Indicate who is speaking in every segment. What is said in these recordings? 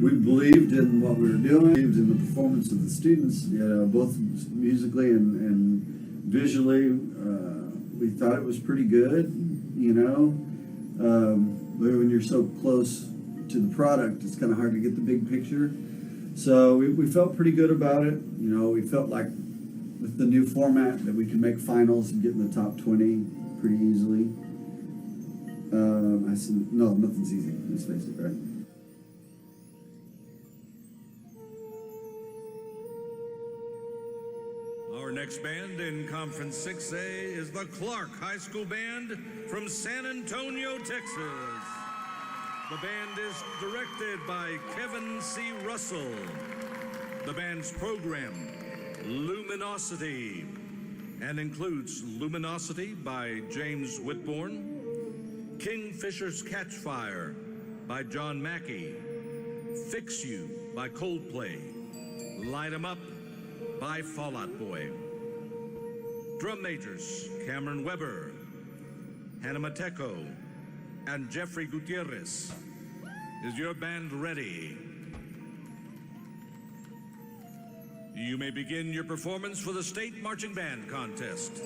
Speaker 1: We believed in what we were doing, believed in the performance of the students, both musically and visually. We thought it was pretty good, but when you're so close to the product, it's kind of hard to get the big picture. So we felt pretty good about it. We felt like with the new format that we could make finals and get in the top 20 pretty easily. I said, no, nothing's easy, let's face it, right?
Speaker 2: Our next band in Conference 6A is the Clark High School Band from San Antonio, Texas. The band is directed by Kevin C. Russell. The band's program, Luminosity, and includes Luminosity by James Whitbourne, Kingfisher's Catchfire by John Mackey, Fix You by Coldplay, Light 'Em Up by Fall Out Boy. Drum majors Cameron Weber, Hannah Mateco, and Jeffrey Gutierrez. Is your band ready? You may begin your performance for the State Marching Band Contest.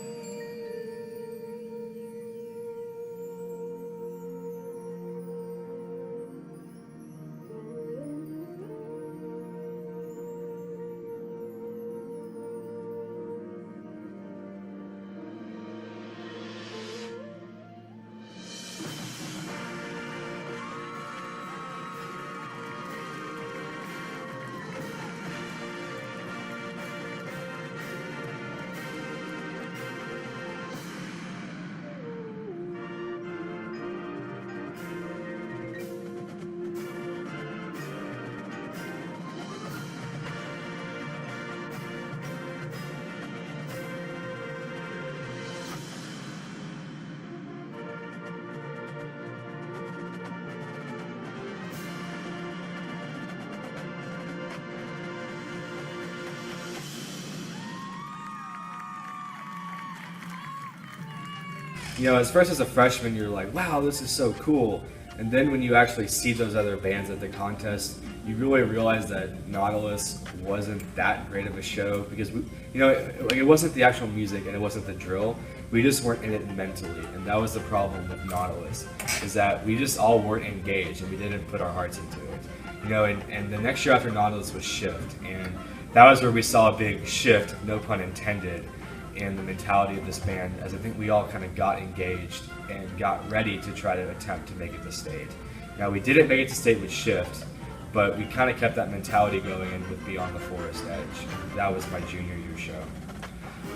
Speaker 3: As first as a freshman, you're like, wow, this is so cool. And then when you actually see those other bands at the contest, you really realize that Nautilus wasn't that great of a show because, it wasn't the actual music and it wasn't the drill. We just weren't in it mentally. And that was the problem with Nautilus, is that we just all weren't engaged and we didn't put our hearts into it. And the next year after Nautilus was Shift. And that was where we saw a big shift, no pun intended, in the mentality of this band, as I think we all kind of got engaged and got ready to try to attempt to make it to state. Now, we didn't make it to state with Shift, but we kind of kept that mentality going in with Beyond the Forest Edge. That was my junior year show.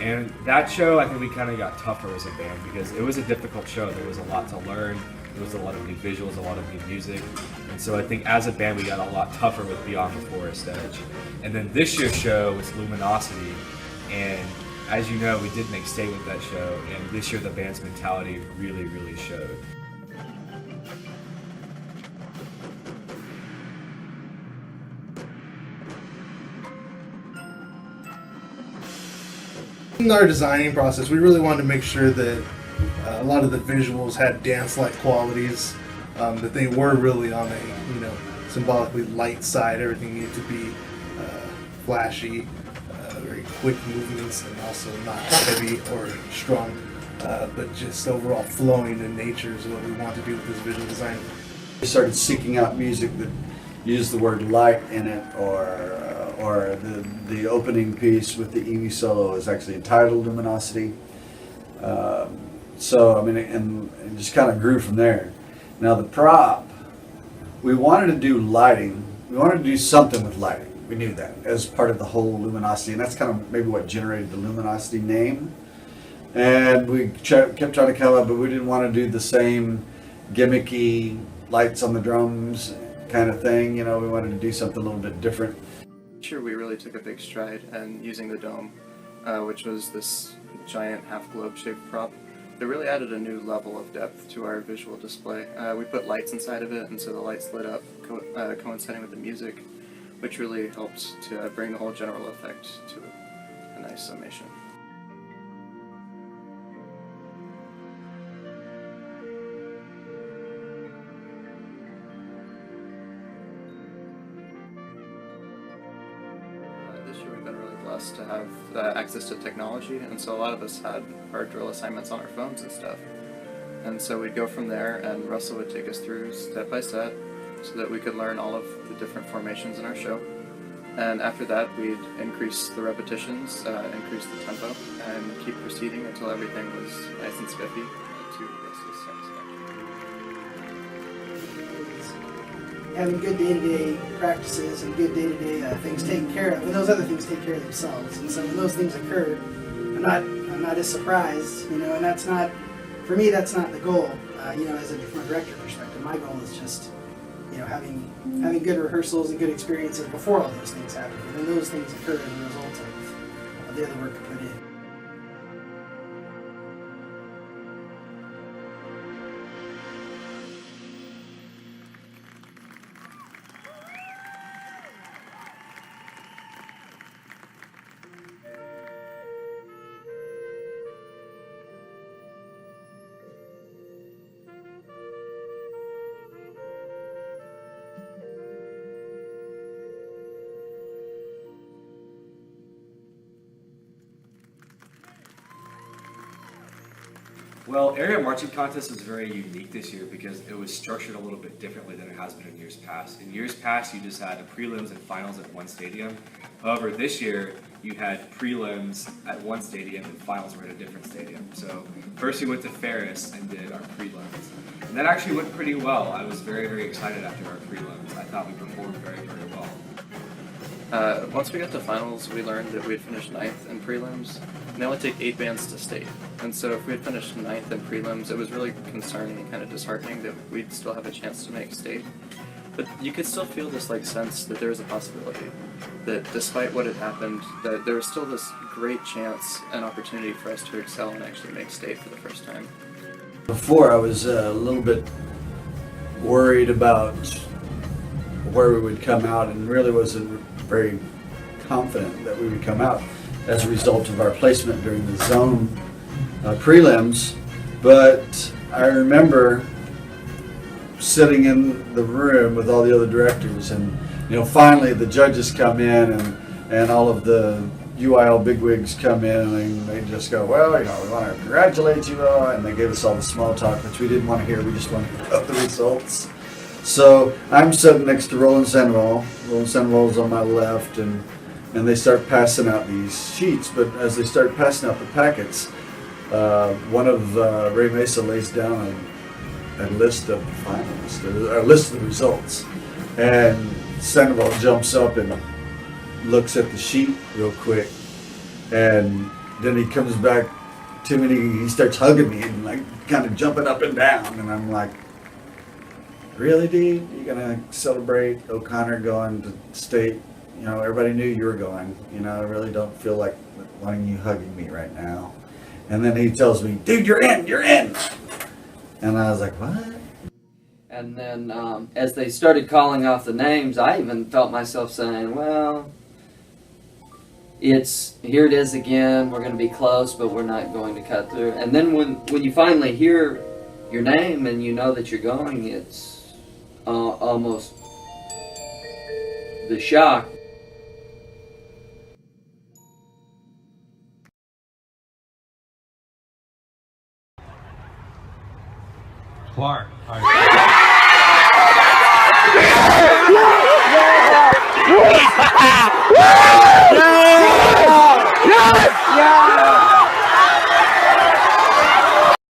Speaker 3: And that show, I think we kind of got tougher as a band because it was a difficult show. There was a lot to learn. There was a lot of new visuals, a lot of new music. And so I think as a band, we got a lot tougher with Beyond the Forest Edge. And then this year's show was Luminosity, and as you know, we did make state with that show, and this year the band's mentality really, really showed.
Speaker 4: In our designing process, we really wanted to make sure that a lot of the visuals had dance-like qualities, that they were really on a, symbolically light side. Everything needed to be flashy, very quick movements, and also not heavy or strong, but just overall flowing in nature is what we want to do with this visual design.
Speaker 1: We started seeking out music that used the word light in it, or the opening piece with the Evie solo is actually entitled Luminosity. And just kind of grew from there. Now the prop, we wanted to do lighting. We wanted to do something with lighting. We knew that as part of the whole Luminosity, and that's kind of maybe what generated the Luminosity name. And we kept trying to come up, but we didn't want to do the same gimmicky lights on the drums kind of thing. We wanted to do something a little bit different.
Speaker 5: Sure, we really took a big stride in using the dome, which was this giant half-globe shaped prop. It really added a new level of depth to our visual display. We put lights inside of it, and so the lights lit up, coinciding with the music, which really helped to bring the whole general effect to a nice summation. this year we've been really blessed to have access to technology, and so a lot of us had our drill assignments on our phones and stuff. And so we'd go from there, and Russell would take us through step by step so that we could learn all of the different formations in our show. And after that, we'd increase the repetitions, increase the tempo, and keep proceeding until everything was nice and spiffy to Russell's satisfaction.
Speaker 6: Having good day-to-day practices and good day-to-day things taken care of, and those other things take care of themselves. And so when those things occur, I'm not as surprised, you know. And that's not, for me, that's not the goal. You know, from a director perspective, my goal is just, you know, having good rehearsals and good experiences before all those things happen. And then those things occur as a result of the other work I put in.
Speaker 3: Well, area marching contest was very unique this year because it was structured a little bit differently than it has been in years past. In years past, you just had prelims and finals at one stadium. However, this year, you had prelims at one stadium and finals were at a different stadium. So first we went to Ferris and did our prelims. And that actually went pretty well. I was very, very excited after our prelims. I thought we performed very, very well.
Speaker 5: Once we got to finals, we learned that we had finished 9th in prelims, and they only take 8 bands to state. And so if we had finished 9th in prelims, it was really concerning and kind of disheartening that we'd still have a chance to make state. But you could still feel this sense that there was a possibility, that despite what had happened, that there was still this great chance and opportunity for us to excel and actually make state for the first time.
Speaker 1: Before, I was a little bit worried about where we would come out, and really wasn't very confident that we would come out as a result of our placement during the zone prelims. But I remember sitting in the room with all the other directors, and finally the judges come in, and all of the UIL bigwigs come in, and they just go, well, we want to congratulate you all, and they gave us all the small talk, which we didn't want to hear. We just wanted to know the results. So I'm sitting next to Roland Sandoval. Roland Sandoval's on my left, and they start passing out these sheets. But as they start passing out the packets, one of Ray Mesa lays down a list of the finalists, a list of the results. And Sandoval jumps up and looks at the sheet real quick, and then he comes back to me and he starts hugging me and kind of jumping up and down, and I'm like, really, dude? You gonna celebrate O'Connor going to state? Everybody knew you were going. I really don't feel like wanting you hugging me right now. And then he tells me, dude, you're in. And I was like, what?
Speaker 7: And then as they started calling off the names, I even felt myself saying, well, here it is again. We're going to be close, but we're not going to cut through. And then when you finally hear your name and you know that you're going, it's almost the shock.
Speaker 2: Clark.
Speaker 8: Woo!